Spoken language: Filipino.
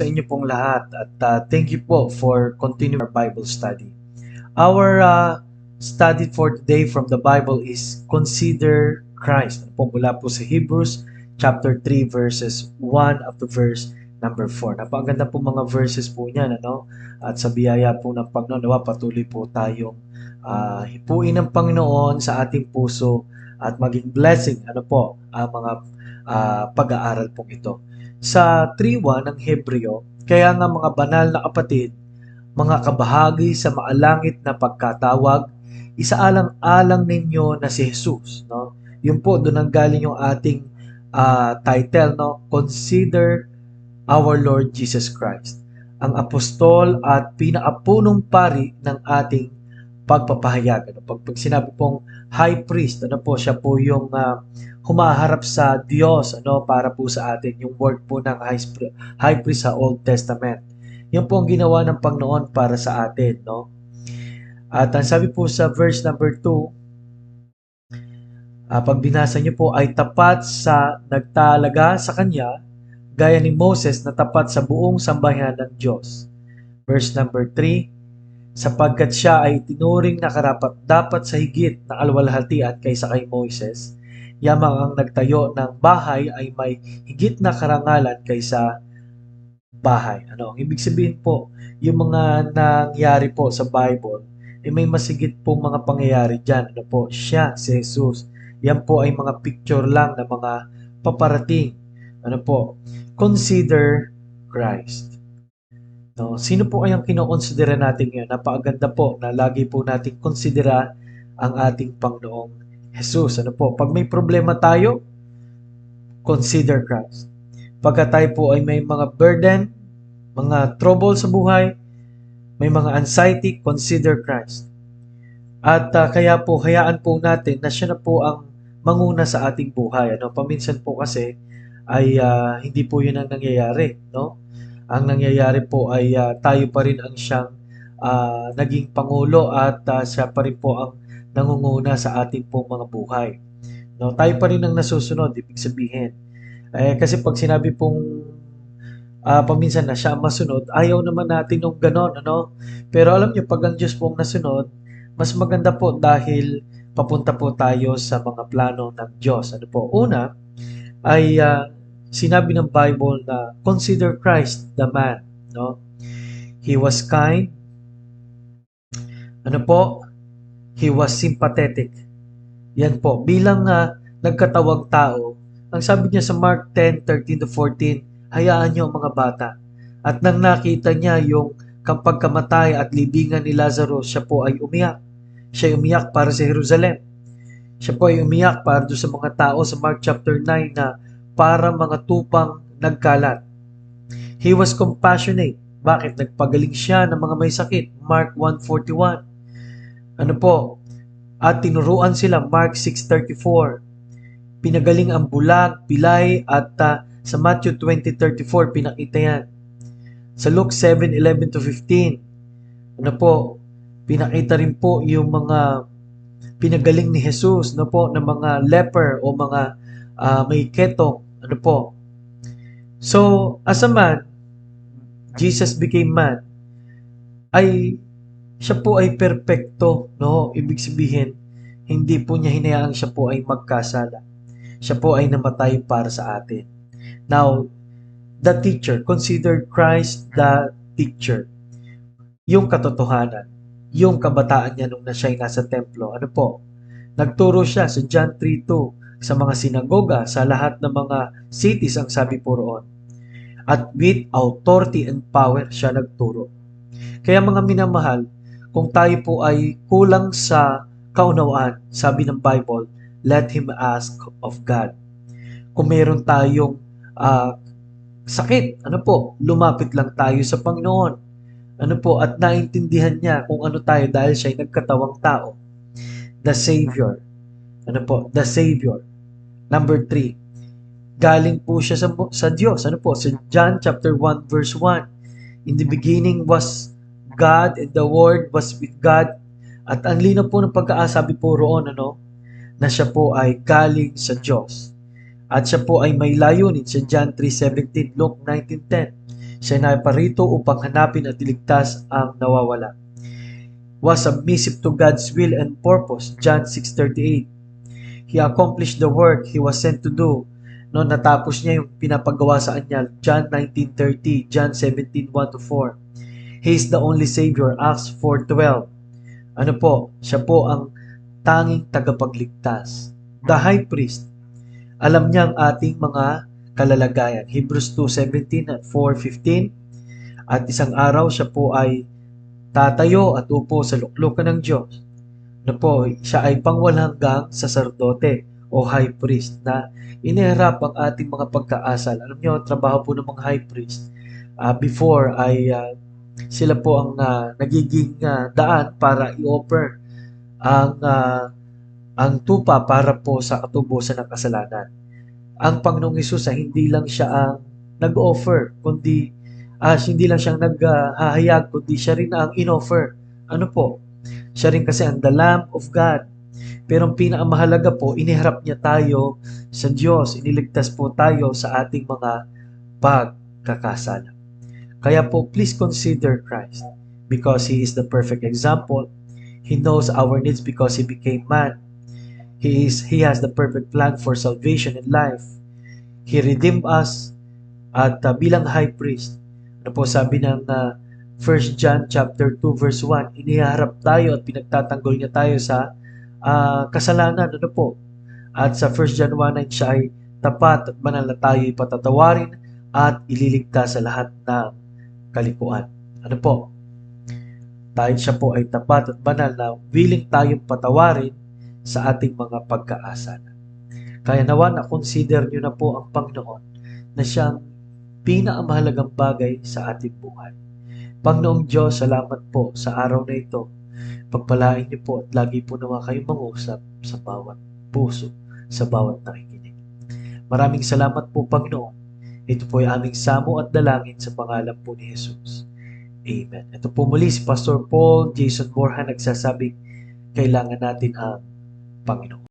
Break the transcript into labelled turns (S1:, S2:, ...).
S1: sa inyo pong lahat at thank you po for continuing our Bible study. Our study for today from the Bible is Consider Christ. Po mula po sa Hebrews chapter 3 verses 1 up to verse number 4. Napakaganda po mga verses po niyan, ano? At sa biyaya po ng Panginoon, nawa patuloy po tayong hipuin ng Panginoon sa ating puso at maging blessing ano po ang mga pag-aaral pong ito. Sa 3:1 ng Hebreo, kaya nga mga banal na kapatid, mga kabahagi sa maalangit na pagkatawag, isaalang-alang ninyo na si Jesus, no? Yun po, doon ang galing yung ating title, no? Consider our Lord Jesus Christ, ang apostol at pinakapunong pari ng ating pagpapahayag. Ano? Pag sinabi pong high priest, ano po, siya po yung humaharap sa Diyos, ano, para po sa atin, yung work po ng high priest sa Old Testament. Yun po ang ginawa ng Panginoon para sa atin, no? At ang sabi po sa verse number 2, pag binasa niyo po, ay tapat sa nagtalaga sa Kanya, gaya ni Moses na tapat sa buong sambahan ng Diyos. Verse number 3, sapagkat siya ay tinuring na karapat-dapat sa higit na alwalhatian kaysa kay Moises, yamang ang nagtayo ng bahay ay may higit na karangalan kaysa bahay. Ano, ang ibig sabihin po, yung mga nangyari po sa Bible, may masigit pong mga pangyayari dyan. Ano po, siya, si Jesus. Yan po ay mga picture lang na mga paparating. Ano po, consider Christ. No, sino po kayang kinokonsidera natin ngayon? Napakaganda po na lagi po nating konsidera ang ating Pangnoong Jesus. Ano po? Pag may problema tayo, consider Christ. Pagka tayo po ay may mga burden, mga trouble sa buhay, may mga anxiety, consider Christ. At kaya po, hayaan po natin na siya na po ang manguna sa ating buhay. Ano? Paminsan po kasi ay hindi po yun ang nangyayari. No? Ang nangyayari po ay tayo pa rin ang siyang naging pangulo at siya pa rin po ang nangunguna sa ating pong mga buhay. No, tayo pa rin ang nasusunod, ibig sabihin. Kasi pag sinabi pong paminsan na siya ang masunod, ayaw naman natin ng ganon, ano? Pero alam niyo, pag ang Diyos po ang nasunod, mas maganda po dahil papunta po tayo sa mga plano ng Diyos. Ano po? Una, ay sinabi ng Bible na consider Christ the man, no? He was kind, ano po? He was sympathetic. Yan po, bilang nagkatawang tao, ang sabi niya sa Mark 10:13 to 14, hayaan niyo ang mga bata. At nang nakita niya yung pagkamatay at libingan ni Lazarus, siya po ay umiyak. Siya ay umiyak para sa Jerusalem. Siya po ay umiyak para doon sa mga tao sa Mark chapter 9 na para mga tupang nagkalat. He was compassionate. Bakit? Nagpagaling siya ng mga may sakit. Mark 1:41. Ano po? At tinuruan sila. Mark 6:34. Pinagaling ang bulag, pilay at sa Matthew 20:34 pinakita yan. Sa Luke 7:11 to 15. Ano po? Pinakita rin po yung mga pinagaling ni Jesus, no po, ng mga leper o mga may ketong, ano po. So, as a man, Jesus became man, ay siya po ay perpekto, no? Ibig sabihin, hindi po niya hinayaang siya po ay magkasala. Siya po ay namatay para sa atin. Now, the teacher, consider Christ the teacher. Yung katotohanan, yung kabataan niya nung siya ay nasa templo, ano po? Nagturo siya sa John 3:2 sa mga sinagoga, sa lahat ng mga cities ang sabi po roon. At with authority and power siya nagturo. Kaya mga minamahal, kung tayo po ay kulang sa kaunawaan, sabi ng Bible, let him ask of God. Kung meron tayong sakit, ano po, lumapit lang tayo sa Panginoon. Ano po, at naintindihan niya kung ano tayo dahil siya ay nagkatawang tao. The Savior. Ano po, the Savior. Number 3, galing po siya sa Diyos. Ano po, sa John chapter 1 verse 1. In the beginning was God and the Word was with God. At ang linaw po ng pagkaasabi po roon, ano, na siya po ay galing sa Diyos. At siya po ay may layunin sa John 3:17, Luke 19:10. Siya naparito upang hanapin at iligtas ang nawawala. Was submissive to God's will and purpose, John 6:38. He accomplished the work he was sent to do. No, natapos niya yung pinapagawa sa kanya, John 19:30, John 17:1-4. He is the only Savior, Acts 4:12. Ano po? Siya po ang tanging tagapagligtas. The High Priest, alam niya ang ating mga kalalagayan. Hebrews 2:17 at 4:15. At isang araw siya po ay tatayo at upo sa luklukan ng Diyos. Na po, siya ay pangwalanghang saserdote o high priest na iniharap ang ating mga pagkaasal. Alam niyo, ang trabaho po ng mga high priest before ay sila po ang nagiging daan para i-offer ang tupa para po sa katubusan ng kasalanan. Ang Panginoong Hesus ay hindi lang siya ang nag-offer, kundi hindi lang siyang naghahayag, kundi siya rin ang in-offer. Ano po? Siya rin kasi ang the Lamb of God. Pero ang pinakamahalaga po, iniharap niya tayo sa Diyos. Iniligtas po tayo sa ating mga pagkakasala. Kaya po, please consider Christ because He is the perfect example. He knows our needs because He became man. He has the perfect plan for salvation and life. He redeemed us at bilang high priest. Ano po sabi ng 1 John chapter 2 verse 1, iniharap tayo at pinagtatanggol niya tayo sa kasalanan. Ano po? At sa 1 John 1:9 siya ay tapat at banal na tayo ipatatawarin at ililigtas sa lahat ng kalikuan. Ano po? Siya po ay tapat at banal na willing tayong patawarin sa ating mga pagkaasala. Kaya nawa na consider nyo na po ang Panginoon na siyang pinakamahalagang bagay sa ating buhay. Panginoong Diyos, salamat po sa araw na ito. Pagpalain niyo po at lagi po nawa kayong mangusap sa bawat puso, sa bawat nakikinig. Maraming salamat po, Panginoon. Ito po ay aming samo at dalangin sa pangalan po ni Jesus. Amen. Ito po muli si Pastor Paul Jason Borja nagsasabing kailangan natin ang Panginoon.